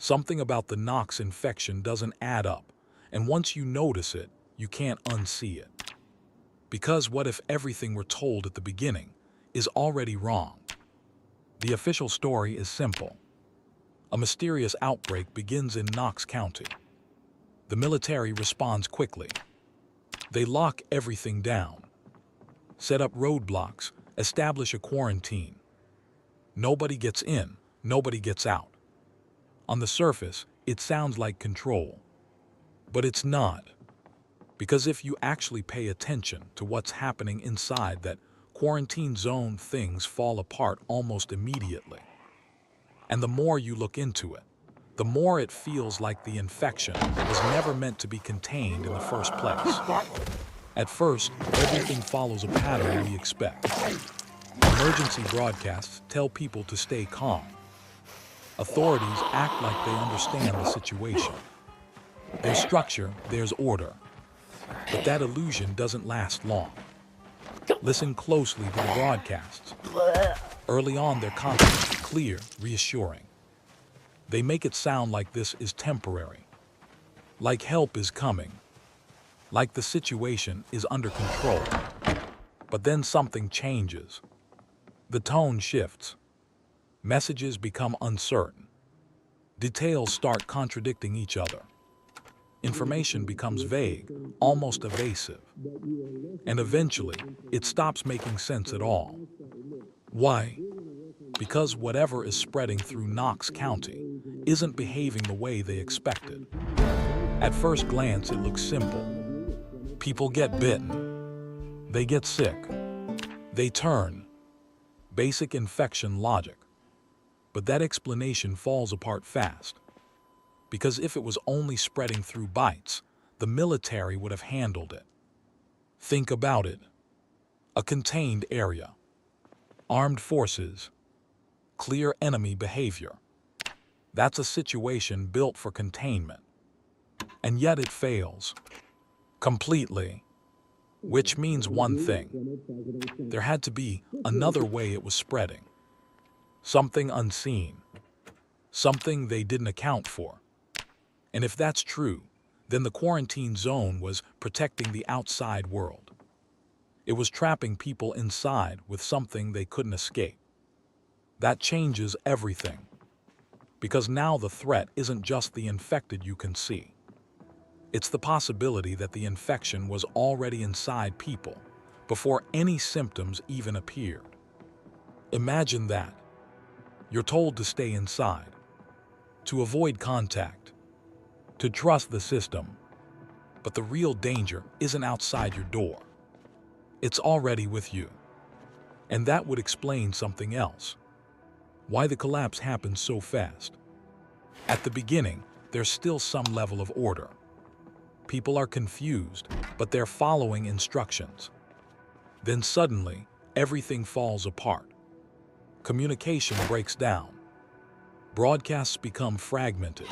Something about the Knox infection doesn't add up, and once you notice it, you can't unsee it. Because what if everything we're told at the beginning is already wrong? The official story is simple. A mysterious outbreak begins in Knox County. The military responds quickly. They lock everything down, set up roadblocks, establish a quarantine. Nobody gets in, nobody gets out. On the surface, it sounds like control. But it's not. Because if you actually pay attention to what's happening inside that quarantine zone, things fall apart almost immediately. And the more you look into it, the more it feels like the infection was never meant to be contained in the first place. At first, everything follows a pattern we expect. Emergency broadcasts tell people to stay calm. Authorities act like they understand the situation. There's structure, there's order. But that illusion doesn't last long. Listen closely to the broadcasts. Early on, they're confident, clear, reassuring. They make it sound like this is temporary, like help is coming, like the situation is under control. But then something changes. The tone shifts. Messages become uncertain. Details start contradicting each other. Information becomes vague, almost evasive. And eventually, it stops making sense at all. Why? Because whatever is spreading through Knox County isn't behaving the way they expected. At first glance, it looks simple. People get bitten. They get sick. They turn. Basic infection logic. But that explanation falls apart fast. Because if it was only spreading through bites, the military would have handled it. Think about it. A contained area. Armed forces. Clear enemy behavior. That's a situation built for containment. And yet it fails. Completely. Which means one thing. There had to be another way it was spreading. Something unseen. Something they didn't account for. And if that's true, then the quarantine zone was protecting the outside world. It was trapping people inside with something they couldn't escape. That changes everything. Because now the threat isn't just the infected you can see. It's the possibility that the infection was already inside people before any symptoms even appeared. Imagine that. You're told to stay inside, to avoid contact, to trust the system. But the real danger isn't outside your door. It's already with you. And that would explain something else. Why the collapse happens so fast. At the beginning, there's still some level of order. People are confused, but they're following instructions. Then suddenly, everything falls apart. Communication breaks down. Broadcasts become fragmented.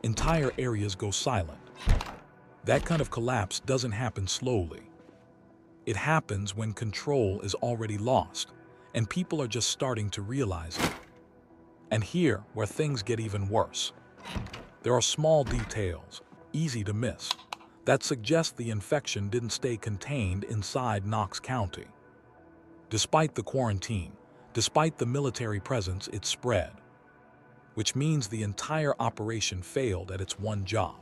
Entire areas go silent. That kind of collapse doesn't happen slowly. It happens when control is already lost, and people are just starting to realize it. And here, where things get even worse. There are small details, easy to miss, that suggest the infection didn't stay contained inside Knox County. Despite the quarantine, despite the military presence, it spread. Which means the entire operation failed at its one job.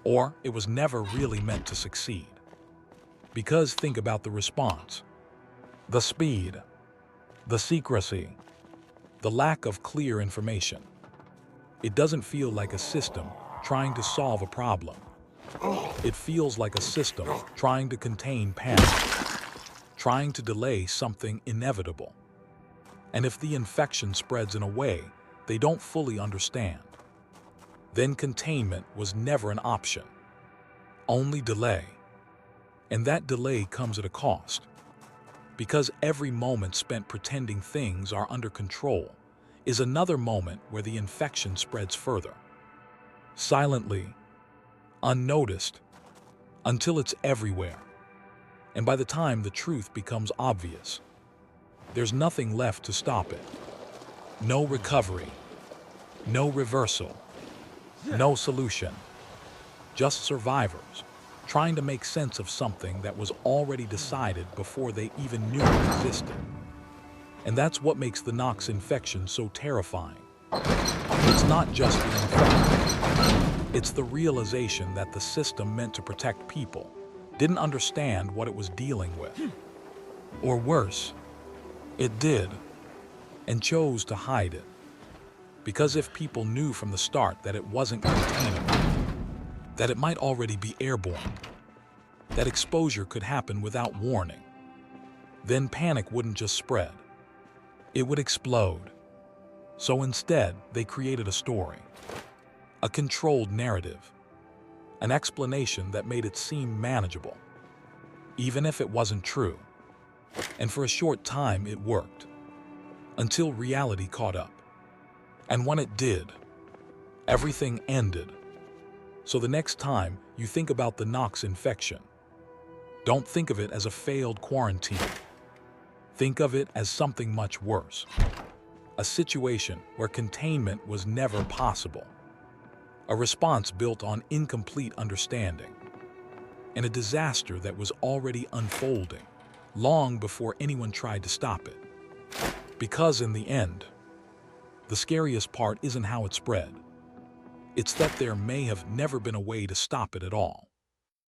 Or it was never really meant to succeed. Because think about the response. The speed. The secrecy. The lack of clear information. It doesn't feel like a system trying to solve a problem. It feels like a system trying to contain panic. Trying to delay something inevitable. And if the infection spreads in a way they don't fully understand, then containment was never an option. Only delay. And that delay comes at a cost. Because every moment spent pretending things are under control is another moment where the infection spreads further. Silently, unnoticed, until it's everywhere. And by the time the truth becomes obvious, there's nothing left to stop it. No recovery. No reversal, no solution, just survivors trying to make sense of something that was already decided before they even knew it existed. And that's what makes the Knox infection so terrifying. It's not just the infection. It's the realization that the system meant to protect people didn't understand what it was dealing with. Or worse, it did, and chose to hide it. Because if people knew from the start that it wasn't containable, that it might already be airborne, that exposure could happen without warning, then panic wouldn't just spread. It would explode. So instead, they created a story, a controlled narrative, an explanation that made it seem manageable, even if it wasn't true. And for a short time, it worked, until reality caught up. And when it did, everything ended. So the next time you think about the Knox infection, don't think of it as a failed quarantine. Think of it as something much worse. A situation where containment was never possible. A response built on incomplete understanding. And a disaster that was already unfolding long before anyone tried to stop it. Because in the end, the scariest part isn't how it spread. It's that there may have never been a way to stop it at all.